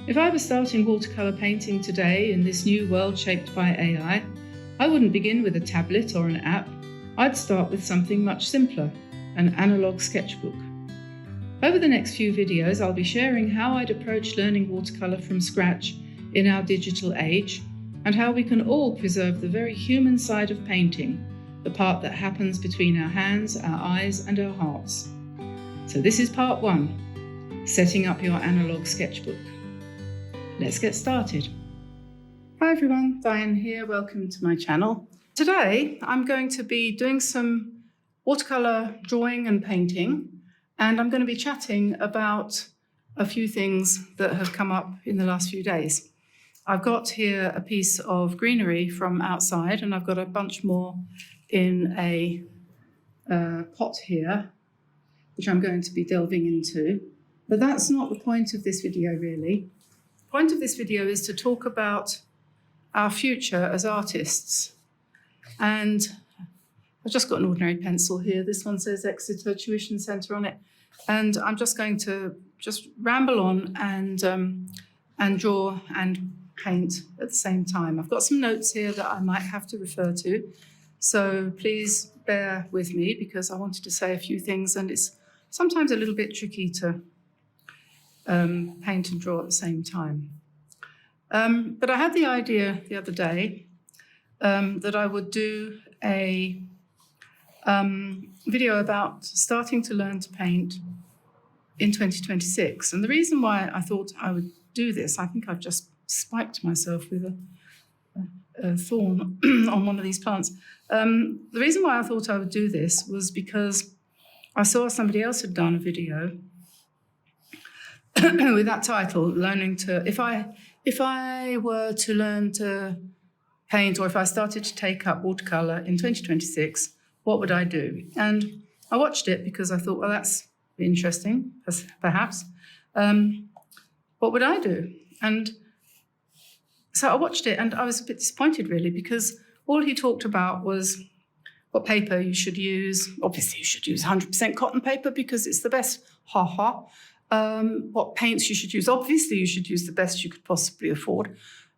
If I was starting watercolor painting today in this new world shaped by AI, I wouldn't begin with a tablet or an app. I'd start with something much simpler, an analog sketchbook. Over the next few videos, I'll be sharing how I'd approach learning watercolor from scratch in our digital age, and how we can all preserve the very human side of painting, the part that happens between our hands, our eyes, and our hearts. So this is part 1, setting up your analog sketchbook. Let's get started. Hi everyone, Diane here, welcome to my channel. Today I'm going to be doing some watercolor drawing and painting, and I'm going to be chatting about a few things that have come up in the last few days. I've got here a piece of greenery from outside, and I've got a bunch more in a pot here, which I'm going to be delving into. But that's not the point of this video, really. The point of this video is to talk about our future as artists. And I've just got an ordinary pencil here. This one says Exeter Tuition Centre on it. And I'm just going to ramble on and draw and paint at the same time. I've got some notes here that I might have to refer to. So please bear with me, because I wanted to say a few things, and it's sometimes a little bit tricky to paint and draw at the same time. But I had the idea the other day that I would do a video about starting to learn to paint in 2026. And the reason why I thought I would do this, I think I've just spiked myself with a thorn on one of these plants. The reason why I thought I would do this was because I saw somebody else had done a video with that title, learning to, if I were to learn to paint, or if I started to take up watercolor in 2026, what would I do? And I watched it because I thought, well, that's interesting, perhaps. What would I do? And so I watched it, and I was a bit disappointed, really, because all he talked about was what paper you should use. Obviously, you should use 100% cotton paper because it's the best. Ha ha. What paints you should use. Obviously, you should use the best you could possibly afford.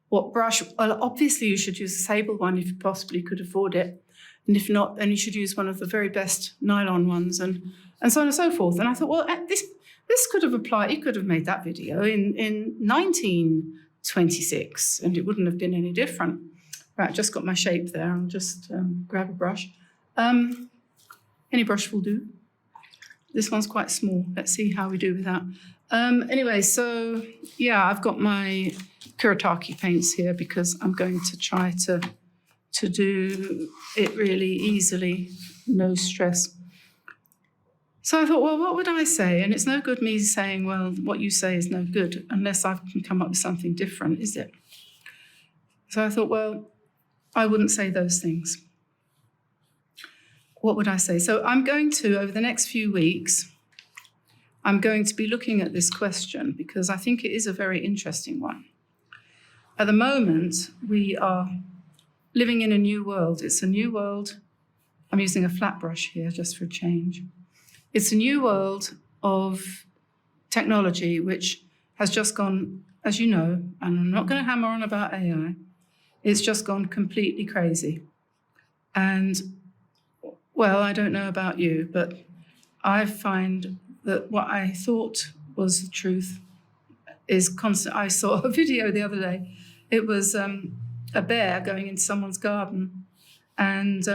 What brush? Well, obviously, you should use a sable one if you possibly could afford it. And if not, then you should use one of the very best nylon ones, and so on and so forth. And I thought, well, this could have applied. He could have made that video in 1926, and it wouldn't have been any different. Right, I just got my shape there. I'll just grab a brush. Any brush will do. This one's quite small. Let's see how we do with that. Anyway, so yeah, I've got my Kuretake paints here because I'm going to try to do it really easily, no stress. So I thought, well, what would I say? And it's no good me saying, well, what you say is no good unless I can come up with something different, is it? So I thought, well, I wouldn't say those things. What would I say? So I'm going to, over the next few weeks, I'm going to be looking at this question because I think it is a very interesting one. At the moment, we are living in a new world. It's a new world. I'm using a flat brush here just for a change. It's a new world of technology which has just gone, as you know, and I'm not going to hammer on about AI, it's just gone completely crazy. And well, I don't know about you, but I find that what I thought was the truth is constant. I saw a video the other day. It was a bear going into someone's garden and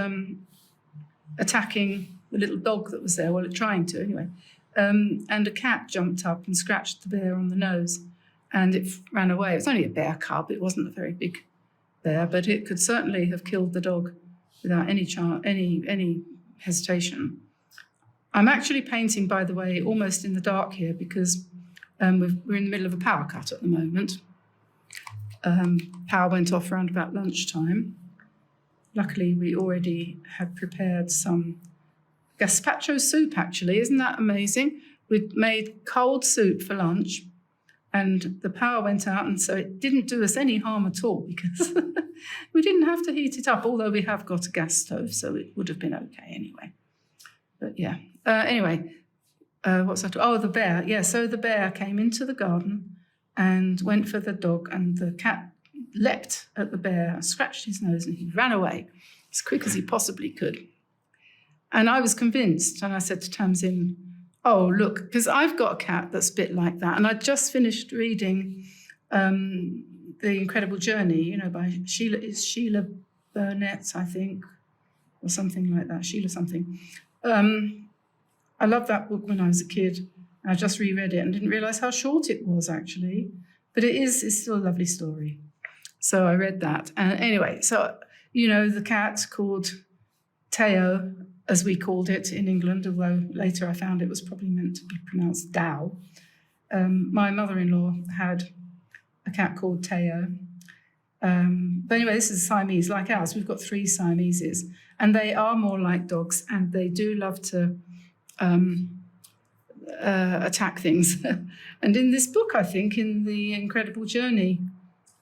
attacking the little dog that was there, well, trying to anyway. And a cat jumped up and scratched the bear on the nose, and it ran away. It was only a bear cub. It wasn't a very big bear, but it could certainly have killed the dog without any hesitation. I'm actually painting, by the way, almost in the dark here because we're in the middle of a power cut at the moment. Power went off around about lunchtime. Luckily, we already had prepared some gazpacho soup, actually. Isn't that amazing? We'd made cold soup for lunch, and the power went out, and so it didn't do us any harm at all because we didn't have to heat it up, although we have got a gas stove, so it would have been okay anyway. But yeah, anyway, what's that? Oh, the bear. Yeah, so the bear came into the garden and went for the dog, and the cat leapt at the bear, scratched his nose, and he ran away as quick as he possibly could. And I was convinced, and I said to Tamsin, oh, look, because I've got a cat that's a bit like that, and I'd just finished reading The Incredible Journey, by Sheila Burnett, I think, or something like that, Sheila something. I loved that book when I was a kid. I just reread it and didn't realise how short it was, actually. But it's still a lovely story. So I read that. Anyway, so, the cat called Teo, as we called it in England, although later I found it was probably meant to be pronounced Dow. My mother-in-law had a cat called Teo. But anyway, this is Siamese, like ours. We've got 3 Siameses, and they are more like dogs, and they do love to attack things. And in this book, I think, in The Incredible Journey,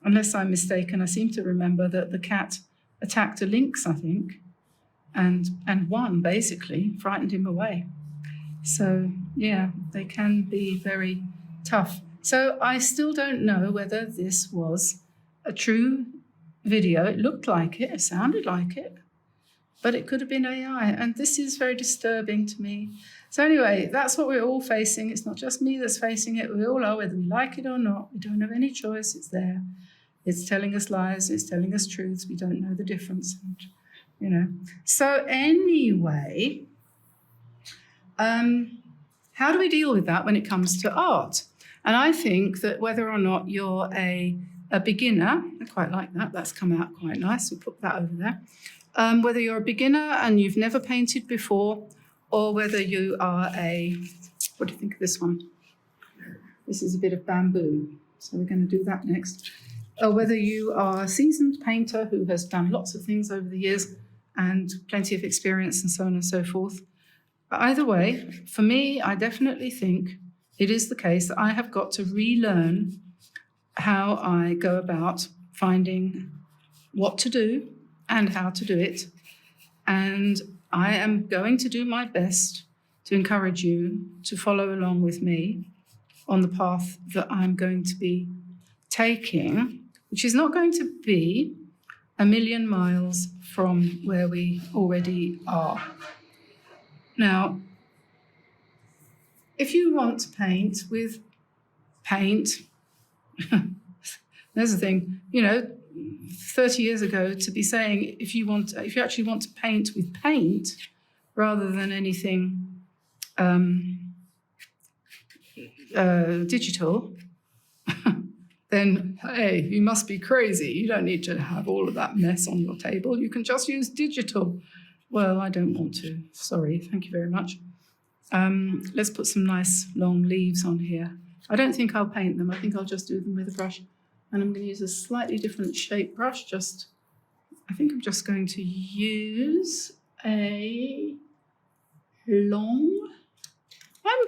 unless I'm mistaken, I seem to remember that the cat attacked a lynx, I think, and won, basically, frightened him away. So, yeah, they can be very tough. So I still don't know whether this was a true video. It looked like it sounded like it, but it could have been AI, and this is very disturbing to me. So anyway, that's what we're all facing. It's not just me that's facing it. We all are, whether we like it or not. We don't have any choice. It's there. It's telling us lies. It's telling us truths. We don't know the difference. So anyway, how do we deal with that when it comes to art? And I think that whether or not you're a beginner, I quite like that. That's come out quite nice. We'll put that over there. Whether you're a beginner and you've never painted before, or whether you are what do you think of this one? This is a bit of bamboo, so we're going to do that next. Or whether you are a seasoned painter who has done lots of things over the years and plenty of experience and so on and so forth. But either way, for me, I definitely think it is the case that I have got to relearn how I go about finding what to do and how to do it. And I am going to do my best to encourage you to follow along with me on the path that I'm going to be taking, which is not going to be a million miles from where we already are. Now, if you want to paint with paint, there's the thing, 30 years ago to be saying if you actually want to paint with paint rather than anything digital, then, hey, you must be crazy. You don't need to have all of that mess on your table. You can just use digital. Well, I don't want to. Sorry, thank you very much. Let's put some nice long leaves on here. I don't think I'll paint them. I think I'll just do them with a brush. And I'm going to use a slightly different shape brush. I think I'm just going to use a long...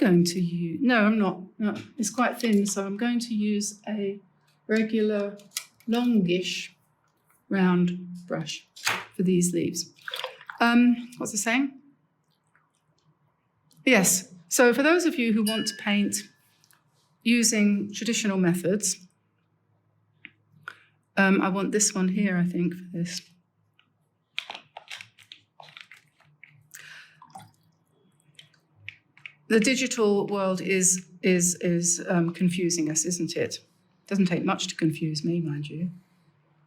No, I'm not. No, it's quite thin, so I'm going to use a regular longish round brush for these leaves. What's it saying? Yes, so for those of you who want to paint using traditional methods, I want this one here, I think, for this. The digital world is confusing us, isn't it? Doesn't take much to confuse me, mind you.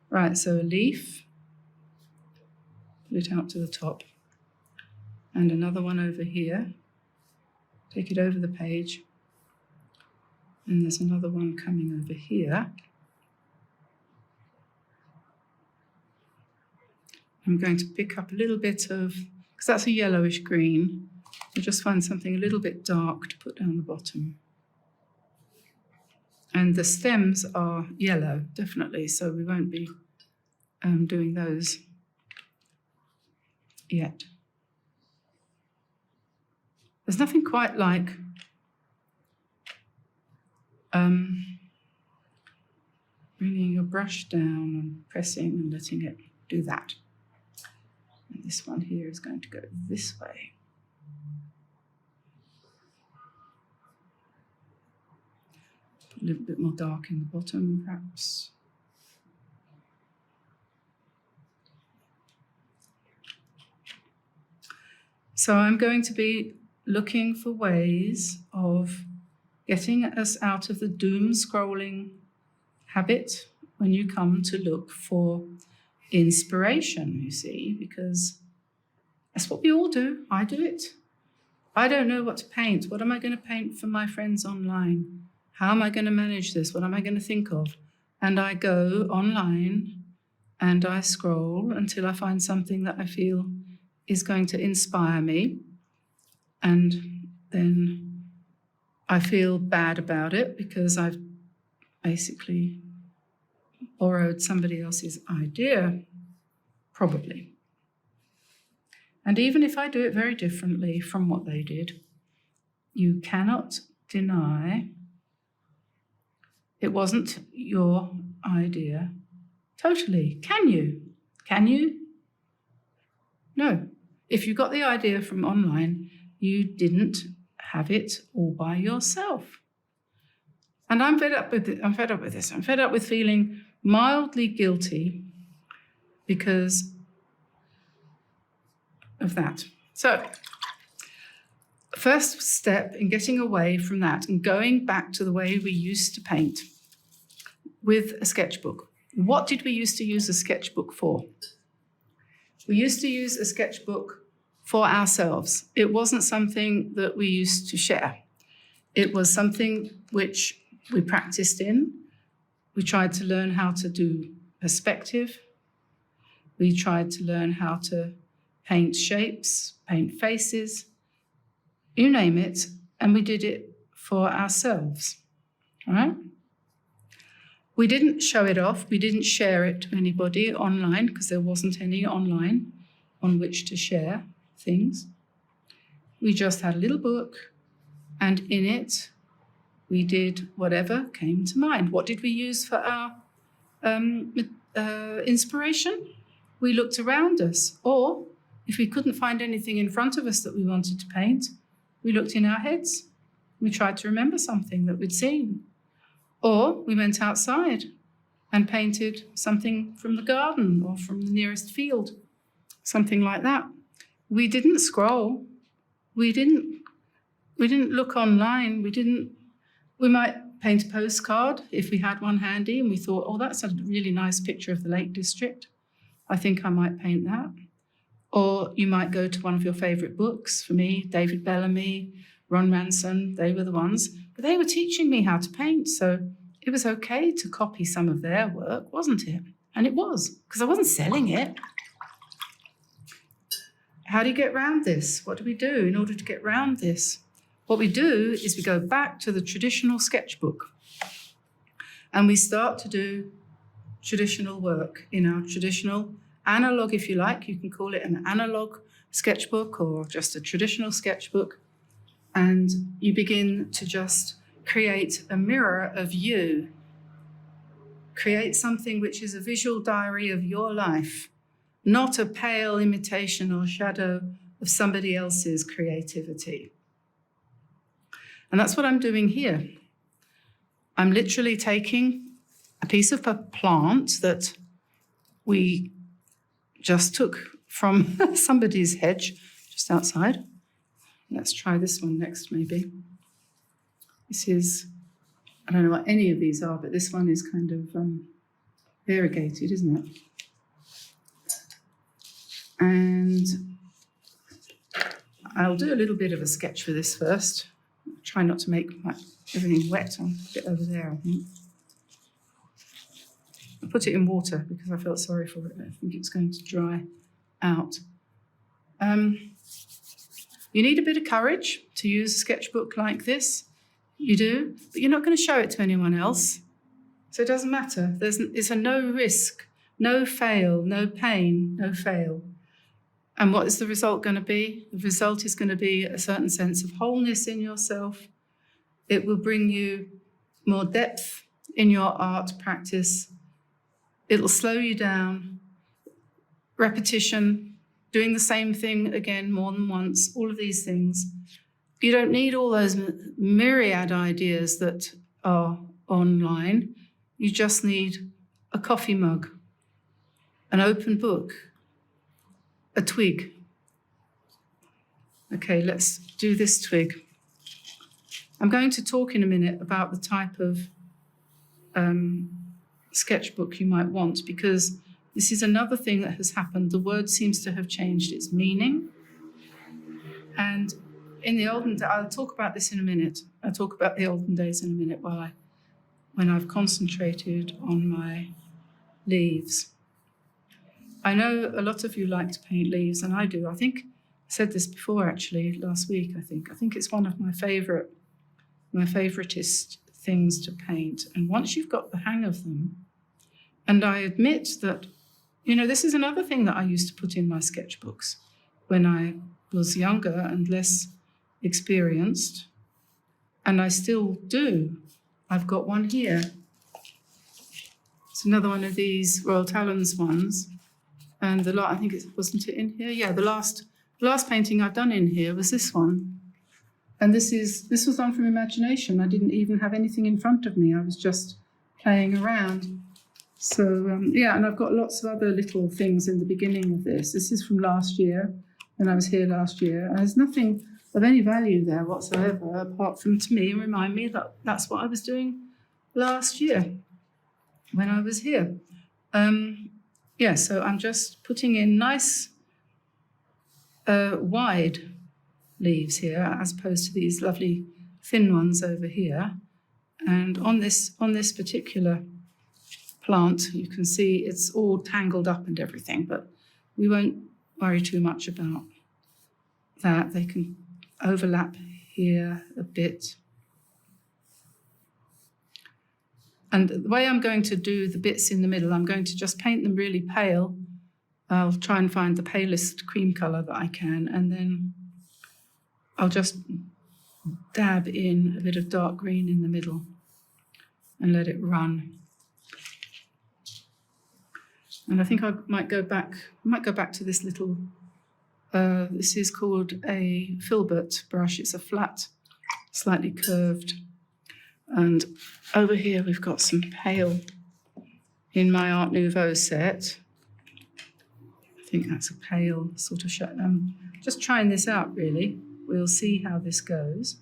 Right, so a leaf, pull it out to the top, and another one over here. Take it over the page, and there's another one coming over here. I'm going to pick up a little bit of, because that's a yellowish green, I'll just find something a little bit dark to put down the bottom. And the stems are yellow, definitely, so we won't be doing those yet. There's nothing quite like bringing your brush down and pressing and letting it do that. And this one here is going to go this way. A little bit more dark in the bottom, perhaps. So I'm going to be looking for ways of getting us out of the doom scrolling habit when you come to look for inspiration, you see, because that's what we all do. I do it. I don't know what to paint. What am I going to paint for my friends online? How am I going to manage this? What am I going to think of? And I go online and I scroll until I find something that I feel is going to inspire me. And then I feel bad about it because I've basically borrowed somebody else's idea, probably. And even if I do it very differently from what they did, you cannot deny it wasn't your idea totally. Can you? Can you? No. If you got the idea from online, you didn't have it all by yourself. And I'm fed up with it. I'm fed up with this. I'm fed up with feeling mildly guilty because of that. So, first step in getting away from that and going back to the way we used to paint with a sketchbook. What did we used to use a sketchbook for? We used to use a sketchbook for ourselves. It wasn't something that we used to share. It was something which we practiced in. We tried to learn how to do perspective. We tried to learn how to paint shapes, paint faces, you name it, and we did it for ourselves, all right? We didn't show it off. We didn't share it to anybody online because there wasn't any online on which to share things. We just had a little book, and in it, we did whatever came to mind. What did we use for our inspiration? We looked around us, or if we couldn't find anything in front of us that we wanted to paint, we looked in our heads. We tried to remember something that we'd seen. Or we went outside and painted something from the garden or from the nearest field, something like that. We didn't scroll. We didn't look online. We might paint a postcard if we had one handy and we thought, oh, that's a really nice picture of the Lake District. I think I might paint that. Or you might go to one of your favourite books. For me, David Bellamy, Ron Ranson, they were the ones. But they were teaching me how to paint, so it was okay to copy some of their work, wasn't it? And it was, because I wasn't selling it. How do you get around this? What do we do in order to get around this? What we do is we go back to the traditional sketchbook and we start to do traditional work in our traditional analog, if you like. You can call it an analog sketchbook or just a traditional sketchbook. And you begin to just create a mirror of you. Create something which is a visual diary of your life, not a pale imitation or shadow of somebody else's creativity. And that's what I'm doing here. I'm literally taking a piece of a plant that we just took from somebody's hedge just outside. Let's try this one next, maybe. This is, I don't know what any of these are, but this one is kind of variegated, isn't it? And I'll do a little bit of a sketch for this first. Try not to make everything wet. I'll put it over there, I think. I put it in water because I felt sorry for it. I think it's going to dry out. You need a bit of courage to use a sketchbook like this. You do, but you're not going to show it to anyone else. So it doesn't matter. It's a no risk, no fail, no pain, no fail. And what is the result going to be? The result is going to be a certain sense of wholeness in yourself. It will bring you more depth in your art practice. It'll slow you down. Repetition, doing the same thing again more than once, all of these things. You don't need all those myriad ideas that are online. You just need a coffee mug, an open book, a twig. Okay, let's do this twig. I'm going to talk in a minute about the type of sketchbook you might want, because this is another thing that has happened. The word seems to have changed its meaning. And in the olden days, I'll talk about this in a minute. I'll talk about the olden days in a minute when I've concentrated on my leaves. I know a lot of you like to paint leaves, and I do. I think I said this before, actually, last week, I think it's one of my favoritist things to paint. And once you've got the hang of them, and I admit that, this is another thing that I used to put in my sketchbooks when I was younger and less experienced, and I still do. I've got one here. It's another one of these Royal Talons ones. And I think wasn't it in here? Yeah, the last painting I've done in here was this one. And this was done from imagination. I didn't even have anything in front of me. I was just playing around. So, and I've got lots of other little things in the beginning of this. This is from last year, when I was here last year. And there's nothing of any value there whatsoever, apart from, to me, remind me that that's what I was doing last year when I was here. So I'm just putting in nice wide leaves here, as opposed to these lovely thin ones over here. And on this particular plant, you can see it's all tangled up and everything, but we won't worry too much about that. They can overlap here a bit. And the way I'm going to do the bits in the middle, I'm going to just paint them really pale. I'll try and find the palest cream colour that I can, and then I'll just dab in a bit of dark green in the middle and let it run. And I think I might go back to this little, this is called a filbert brush. It's a flat, slightly curved. And over here we've got some pale in my Art Nouveau set. I think that's a pale sort of shade. I'm just trying this out, really. We'll see how this goes.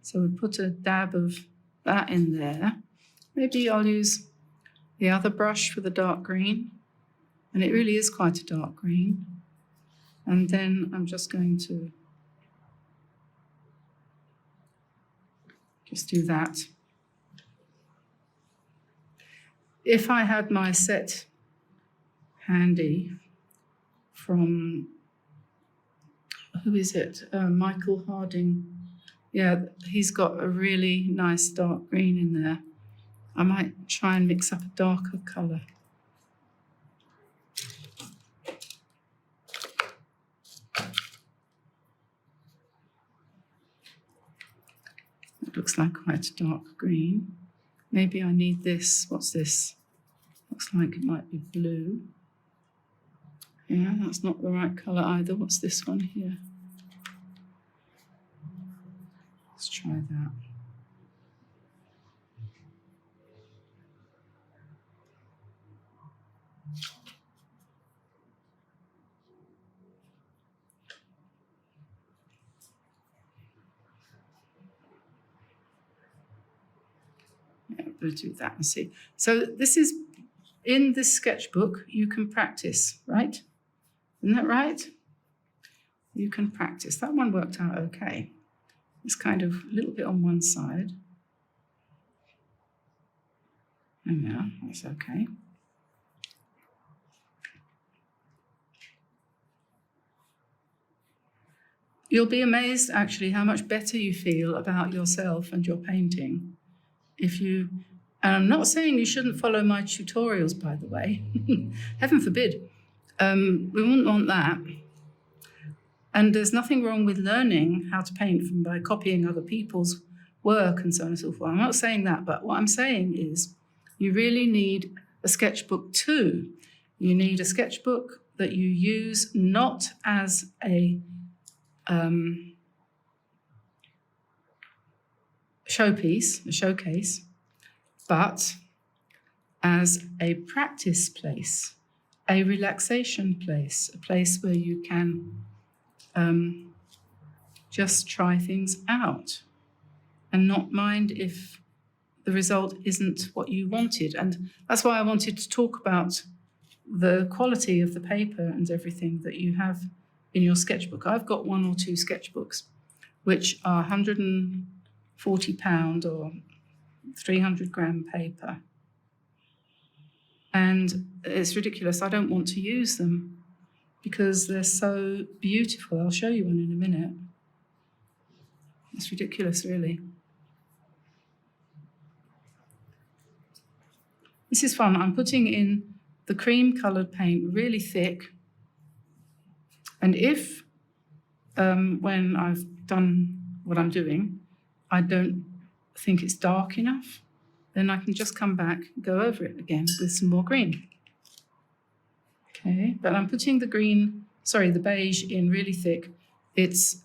So we'll put a dab of that in there. Maybe I'll use the other brush for the dark green. And it really is quite a dark green. And then I'm just going to just do that. If I had my set handy from, who is it? Michael Harding. Yeah, he's got a really nice dark green in there. I might try and mix up a darker colour. It looks like quite a dark green. Maybe I need this. What's this? Looks like it might be blue. Yeah, that's not the right colour either. What's this one here? Let's try that. We'll do that and see. So this is, in this sketchbook, you can practice, right? Isn't that right? You can practice. That one worked out okay. It's kind of a little bit on one side. And yeah, that's okay. You'll be amazed, actually, how much better you feel about yourself and your painting if you... And I'm not saying you shouldn't follow my tutorials, by the way. Heaven forbid. We wouldn't want that. And there's nothing wrong with learning how to paint by copying other people's work and so on and so forth. I'm not saying that, but what I'm saying is you really need a sketchbook too. You need a sketchbook that you use not as a showpiece, a showcase, but as a practice place, a relaxation place, a place where you can just try things out and not mind if the result isn't what you wanted. And that's why I wanted to talk about the quality of the paper and everything that you have in your sketchbook. I've got 1 or 2 sketchbooks which are £140 or 300 gram paper. And it's ridiculous. I don't want to use them because they're so beautiful. I'll show you one in a minute. It's ridiculous, really. This is fun. I'm putting in the cream-coloured paint really thick. And if, when I've done what I'm doing, I don't think it's dark enough, then I can just come back and go over it again with some more green. Okay, but I'm putting the green, sorry, the beige in really thick. It's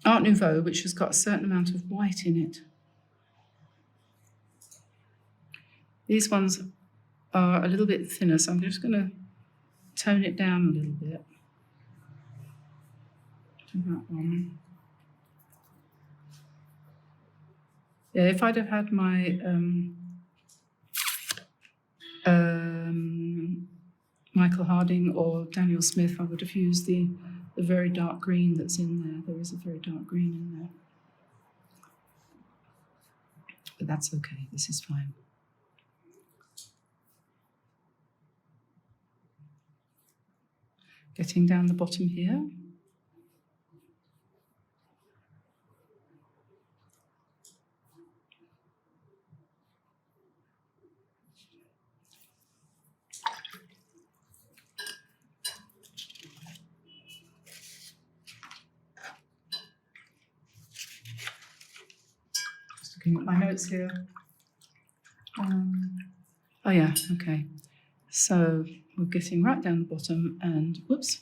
Art Nouveau, which has got a certain amount of white in it. These ones are a little bit thinner, so I'm just going to tone it down a little bit. Do that one. Yeah, if I'd have had my Michael Harding or Daniel Smith, I would have used the very dark green that's in there. There is a very dark green in there. But that's okay, this is fine. Getting down the bottom here. Just looking at my notes here. Oh yeah, okay. So we're getting right down the bottom and, whoops,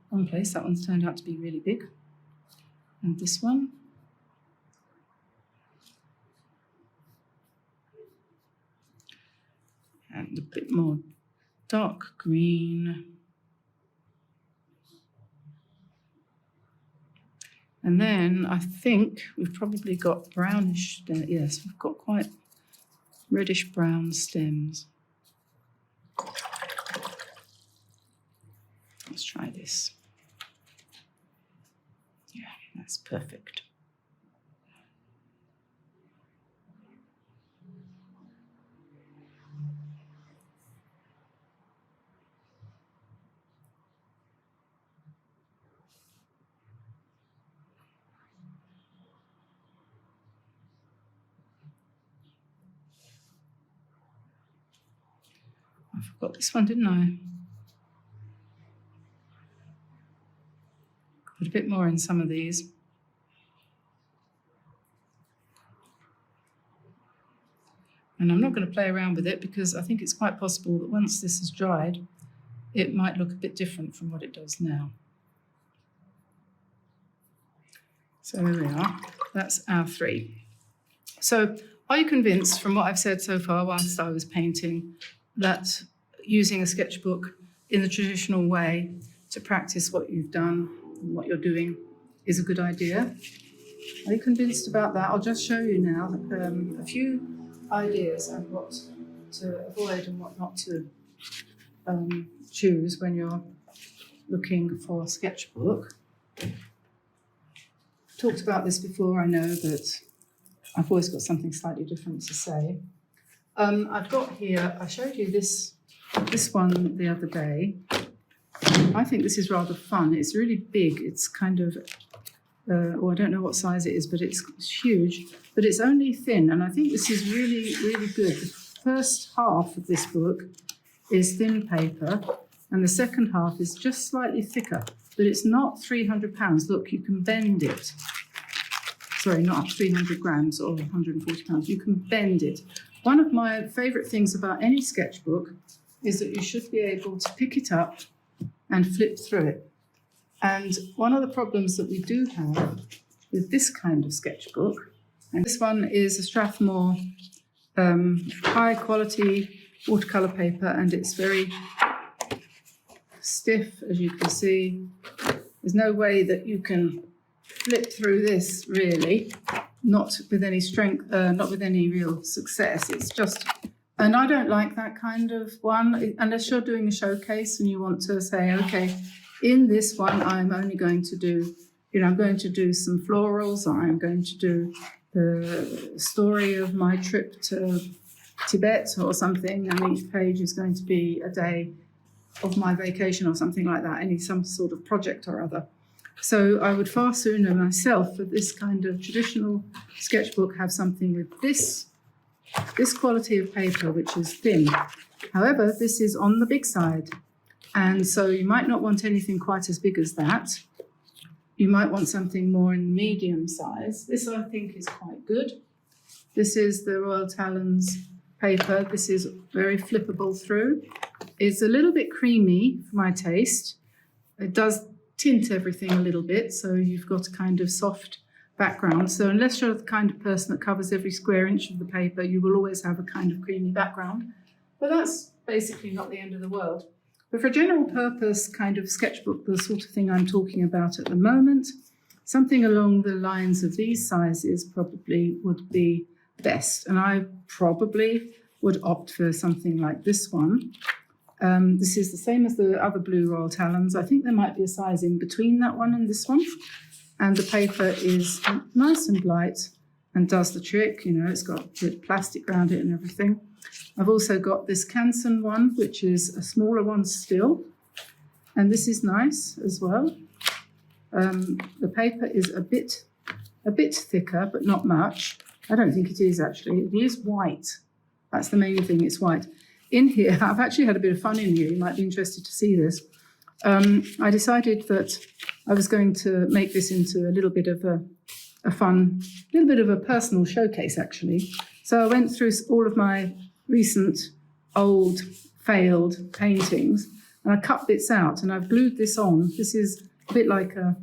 wrong place. That one's turned out to be really big. And this one. And a bit more dark green. And then I think we've probably got brownish, yes, we've got quite reddish brown stems. Let's try this. Yeah, that's perfect. I forgot this one, didn't I? Put a bit more in some of these. And I'm not going to play around with it because I think it's quite possible that once this has dried, it might look a bit different from what it does now. So there we are. That's our 3. So are you convinced from what I've said so far whilst I was painting that using a sketchbook in the traditional way to practice what you've done and what you're doing is a good idea? Are you convinced about that? I'll just show you now a few ideas on what to avoid and what not to choose when you're looking for a sketchbook. I've talked about this before, I know, but I've always got something slightly different to say. I've got here, I showed you this one the other day. I think this is rather fun. It's really big. It's kind of, I don't know what size it is, but it's huge. But it's only thin, and I think this is really, really good. The first half of this book is thin paper, and the second half is just slightly thicker. But it's not 300 pounds. Look, you can bend it. Sorry, not 300 grams or 140 pounds. You can bend it. One of my favourite things about any sketchbook is that you should be able to pick it up and flip through it. And one of the problems that we do have with this kind of sketchbook And this one is a Strathmore high quality watercolor paper, and it's very stiff, as you can see. There's no way that you can flip through this, really, not with any strength, not with any real success. It's just, and I don't like that kind of one, unless you're doing a showcase and you want to say, okay, in this one, I'm only going to do, I'm going to do some florals, or I'm going to do the story of my trip to Tibet or something, and each page is going to be a day of my vacation or something like that, some sort of project or other. So I would far sooner myself, for this kind of traditional sketchbook, have something with this quality of paper, which is thin. However, this is on the big side, and so you might not want anything quite as big as that. You might want something more in medium size. This, I think, is quite good. This is the Royal Talons paper. This is very flippable through. It's a little bit creamy for my taste. It does tint everything a little bit, so you've got a kind of soft background. So unless you're the kind of person that covers every square inch of the paper, you will always have a kind of creamy background. But that's basically not the end of the world. But for a general purpose kind of sketchbook, the sort of thing I'm talking about at the moment, something along the lines of these sizes probably would be best. And I probably would opt for something like this one. This is the same as the other blue Royal Talons. I think there might be a size in between that one and this one. And the paper is nice and light and does the trick. It's got plastic around it and everything. I've also got this Canson one, which is a smaller one still. And this is nice as well. The paper is a bit thicker, but not much. I don't think it is, actually. It is white. That's the main thing, it's white. In here, I've actually had a bit of fun in here. You might be interested to see this. I decided that I was going to make this into a little bit of a fun, little bit of a personal showcase, actually. So I went through all of my recent old failed paintings, and I cut bits out, and I've glued this on. This is a bit like a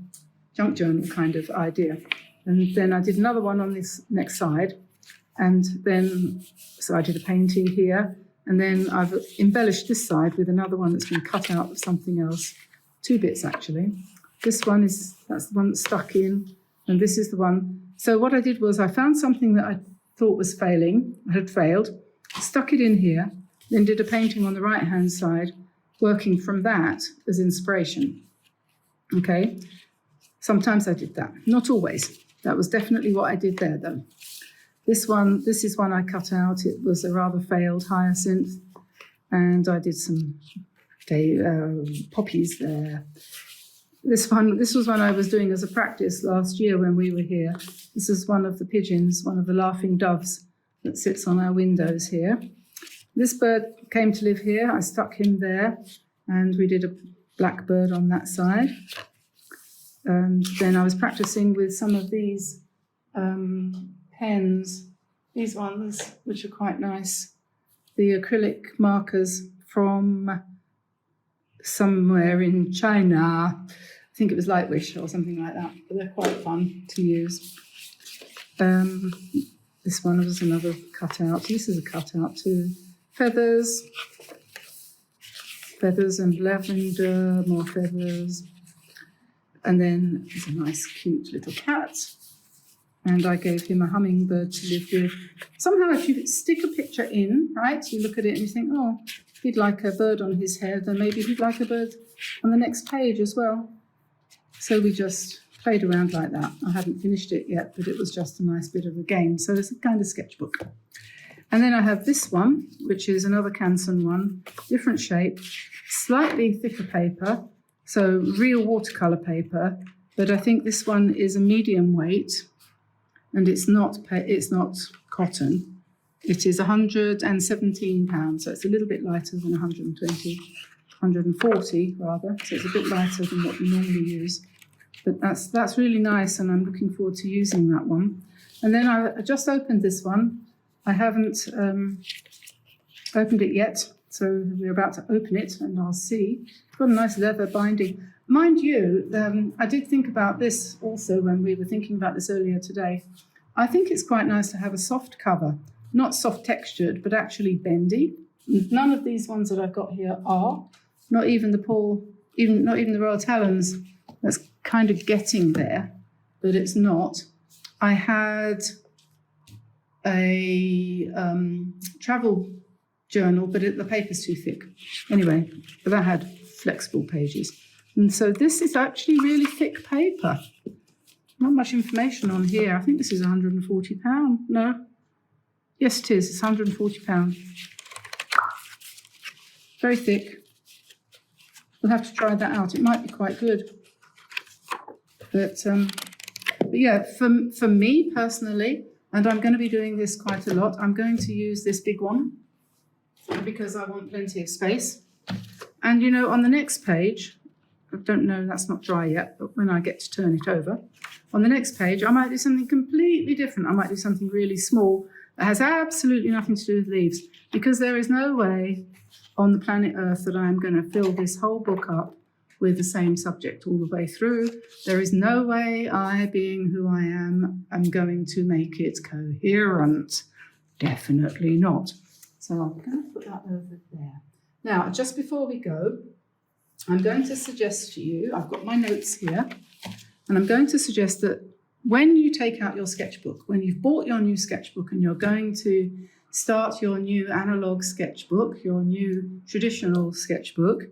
junk journal kind of idea. And then I did another one on this next side, and then, so I did a painting here, and then I've embellished this side with another one that's been cut out of something else. 2 bits, actually. This one that's the one that's stuck in, and this is the one. So what I did was I found something that I thought was had failed, stuck it in here, then did a painting on the right-hand side, working from that as inspiration. Okay? Sometimes I did that. Not always. That was definitely what I did there, though. This is one I cut out. It was a rather failed hyacinth, and I did some poppies there. This was one I was doing as a practice last year when we were here. This is one of the pigeons, one of the laughing doves that sits on our windows here. This bird came to live here. I stuck him there, and we did a blackbird on that side. And then I was practicing with some of these pens, these ones, which are quite nice. The acrylic markers from somewhere in China. I think it was Lightwish or something like that, but they're quite fun to use. This one was another cutout. This is a cutout too. Feathers and lavender, more feathers. And then there's a nice, cute little cat. And I gave him a hummingbird to live with. Somehow, if you stick a picture in, right, you look at it and you think, oh, he'd like a bird on his head, then maybe he'd like a bird on the next page as well. So we just played around like that. I hadn't finished it yet, but it was just a nice bit of a game. So it's a kind of sketchbook. And then I have this one, which is another Canson one, different shape, slightly thicker paper, so real watercolor paper, but I think this one is a medium weight, and it's not cotton. It is 117 pounds, so it's a little bit lighter than 140 rather, so it's a bit lighter than what we normally use. But that's really nice, and I'm looking forward to using that one. And then I just opened this one. I haven't opened it yet, so we're about to open it, and I'll see. It's got a nice leather binding. Mind you, I did think about this also when we were thinking about this earlier today. I think it's quite nice to have a soft cover, not soft textured, but actually bendy. None of these ones that I've got here are, not even the not even the Royal Talons. That's kind of getting there, but it's not. I had a travel journal, but the paper's too thick. Anyway, but that had flexible pages. And so this is actually really thick paper. Not much information on here. I think this is £140. No. Yes, it is. It's £140. Very thick. We'll have to try that out. It might be quite good. But yeah, for me personally, and I'm going to be doing this quite a lot, I'm going to use this big one because I want plenty of space. And you know, on the next page, I don't know, that's not dry yet, but when I get to turn it over, on the next page, I might do something completely different. I might do something really small that has absolutely nothing to do with leaves, because there is no way on the planet Earth that I'm going to fill this whole book up with the same subject all the way through. There is no way I, being who I am going to make it coherent. Definitely not. So I'm going to put that over there. Now, just before we go, I'm going to suggest to you, I've got my notes here, and I'm going to suggest that when you take out your sketchbook, when you've bought your new sketchbook and you're going to start your new analog sketchbook, your new traditional sketchbook,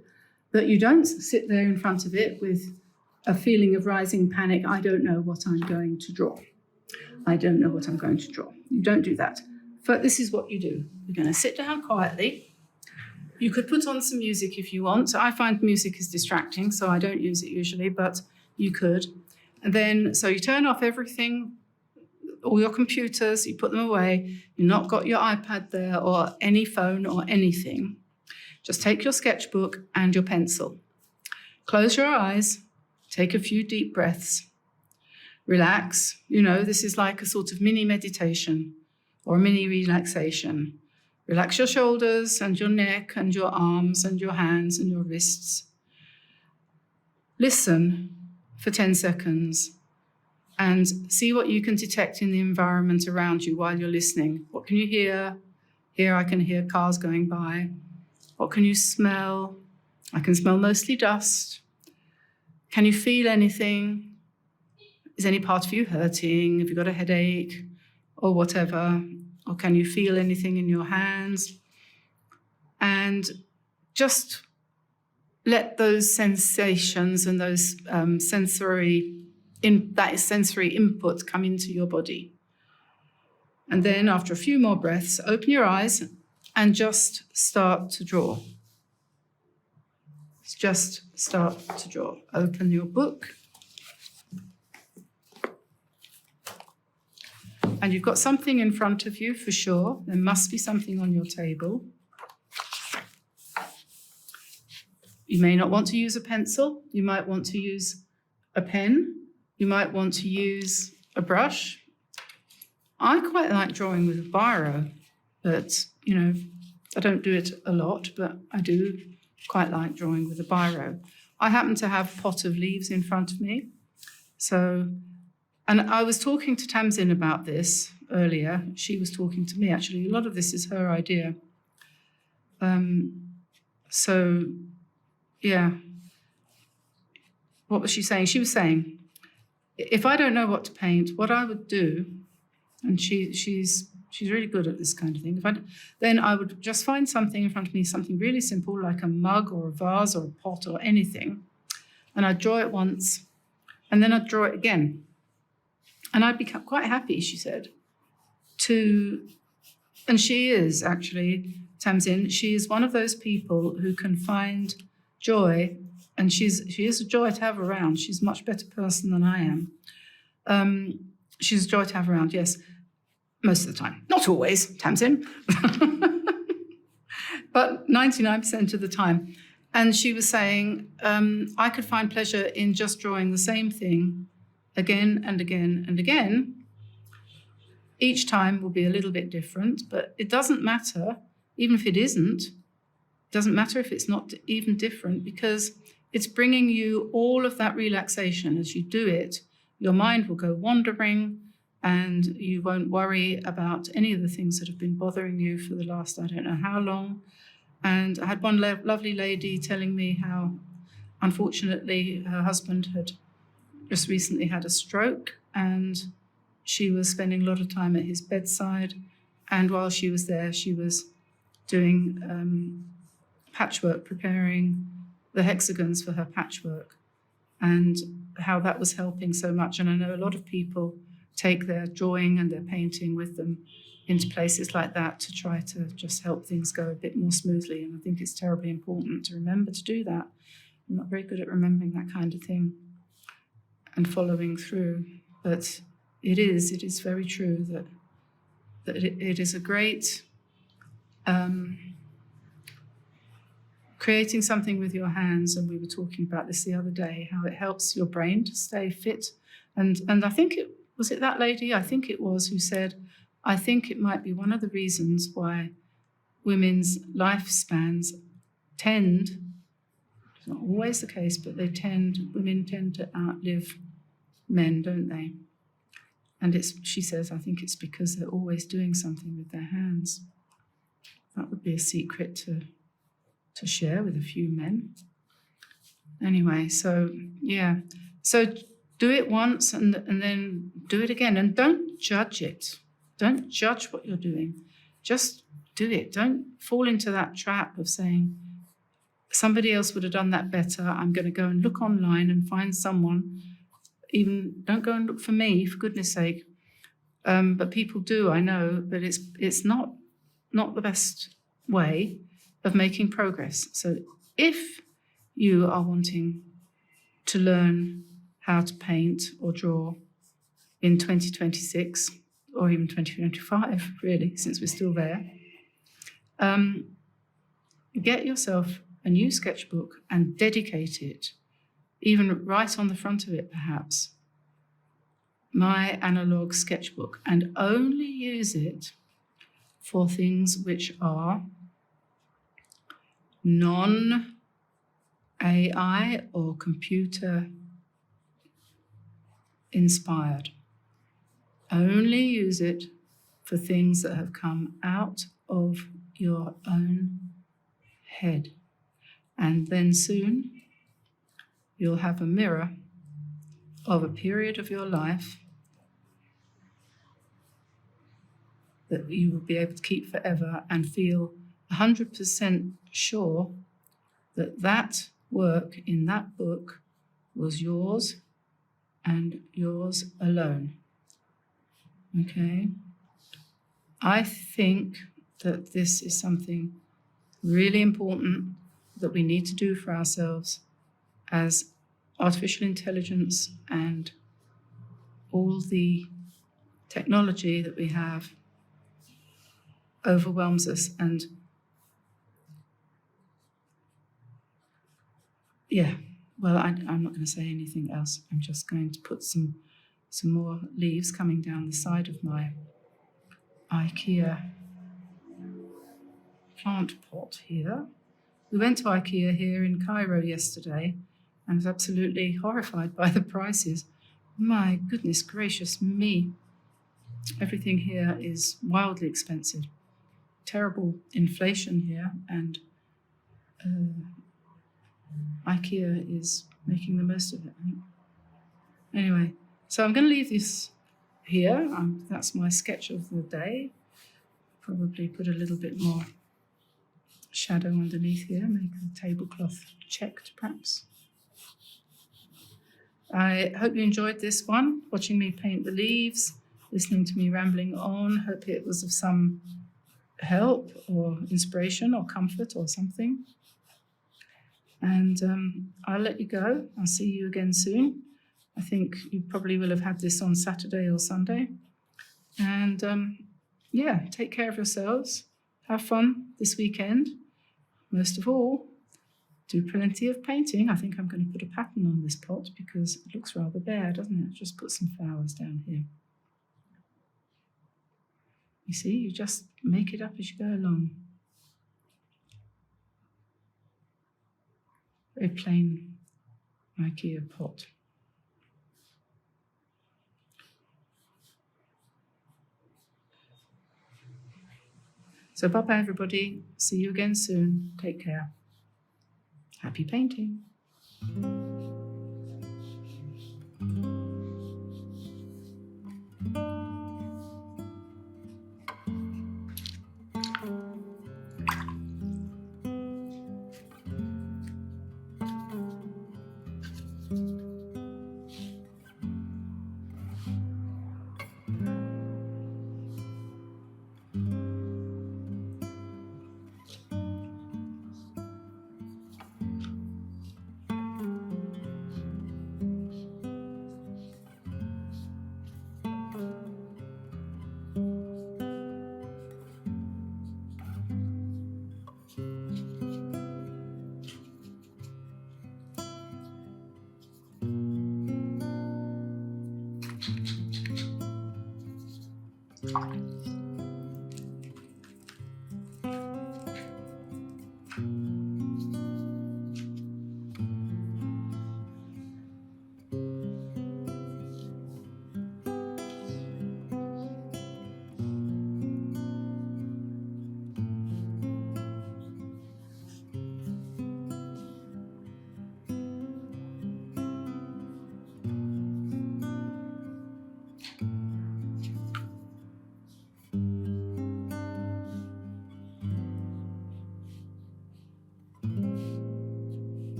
that you don't sit there in front of it with a feeling of rising panic. I don't know what I'm going to draw. I don't know what I'm going to draw. You don't do that. But this is what you do. You're going to sit down quietly. You could put on some music if you want. I find music is distracting, so I don't use it usually, but you could. And then, so you turn off everything, all your computers, you put them away. You've not got your iPad there or any phone or anything. Just take your sketchbook and your pencil. Close your eyes, take a few deep breaths, relax. You know, this is like a sort of mini meditation or mini relaxation. Relax your shoulders and your neck and your arms and your hands and your wrists. Listen for 10 seconds and see what you can detect in the environment around you while you're listening. What can you hear? Here I can hear cars going by. What can you smell? I can smell mostly dust. Can you feel anything? Is any part of you hurting? Have you got a headache or whatever? Or can you feel anything in your hands? And just let those sensations and those sensory input come into your body. And then after a few more breaths, open your eyes and just start to draw. Just start to draw. Open your book. And you've got something in front of you for sure. There must be something on your table. You may not want to use a pencil. You might want to use a pen. You might want to use a brush. I quite like drawing with a biro, but, you know, I don't do it a lot, but I do quite like drawing with a biro. I happen to have a pot of leaves in front of me. So, and I was talking to Tamsin about this earlier. She was talking to me, actually. A lot of this is her idea. So, yeah. What was she saying? She was saying, if I don't know what to paint, what I would do, and she's really good at this kind of thing, then I would just find something in front of me, something really simple, like a mug or a vase or a pot or anything, and I'd draw it once, and then I'd draw it again. And I'd become quite happy, she said, and she is actually, Tamsin, she is one of those people who can find joy, and she is a joy to have around. She's a much better person than I am. She's a joy to have around, yes, most of the time. Not always, Tamsin, but 99% of the time. And she was saying, I could find pleasure in just drawing the same thing again and again and again. Each time will be a little bit different, but it doesn't matter, even if it isn't. It doesn't matter if it's not even different, because it's bringing you all of that relaxation as you do it. Your mind will go wandering, and you won't worry about any of the things that have been bothering you for the last I don't know how long. And I had one lovely lady telling me how, unfortunately, her husband had just recently had a stroke, and she was spending a lot of time at his bedside. And while she was there, she was doing patchwork, preparing the hexagons for her patchwork, and how that was helping so much. And I know a lot of people take their drawing and their painting with them into places like that to try to just help things go a bit more smoothly. And I think it's terribly important to remember to do that. I'm not very good at remembering that kind of thing and following through. But it is very true that it is a great creating something with your hands. And we were talking about this the other day, how it helps your brain to stay fit. And I think was it that lady? I think it was, who said, I think it might be one of the reasons why women's lifespans tend, it's not always the case, but women tend to outlive men, don't they? And she says, I think it's because they're always doing something with their hands. That would be a secret to share with a few men. Anyway, so yeah. So do it once and then do it again. And don't judge it. Don't judge what you're doing. Just do it. Don't fall into that trap of saying, somebody else would have done that better. I'm going to go and look online and find someone. Even don't go and look for me, for goodness sake. But people do, I know, but it's not the best way of making progress. So if you are wanting to learn how to paint or draw in 2026, or even 2025, really, since we're still there, get yourself a new sketchbook and dedicate it, even right on the front of it, perhaps, my analog sketchbook, and only use it for things which are non-AI or computer inspired. Only use it for things that have come out of your own head. And then soon you'll have a mirror of a period of your life that you will be able to keep forever and feel 100% sure that that work in that book was yours and yours alone. Okay? I think that this is something really important that we need to do for ourselves as artificial intelligence and all the technology that we have overwhelms us. And yeah, well, I'm not going to say anything else. I'm just going to put some more leaves coming down the side of my IKEA plant pot here. We went to IKEA here in Cairo yesterday and was absolutely horrified by the prices. My goodness gracious me. Everything here is wildly expensive. Terrible inflation here, and IKEA is making the most of it, I think. Anyway, so I'm going to leave this here. That's my sketch of the day. Probably put a little bit more shadow underneath here, make the tablecloth checked perhaps. I hope you enjoyed this one, watching me paint the leaves, listening to me rambling on. Hope it was of some help or inspiration or comfort or something. And I'll let you go. I'll see you again soon. I think you probably will have had this on Saturday or Sunday. And yeah, take care of yourselves. Have fun this weekend. Most of all, do plenty of painting. I think I'm going to put a pattern on this pot because it looks rather bare, doesn't it? Just put some flowers down here. You see, you just make it up as you go along. Very plain IKEA pot. So bye-bye, everybody. See you again soon. Take care. Happy painting.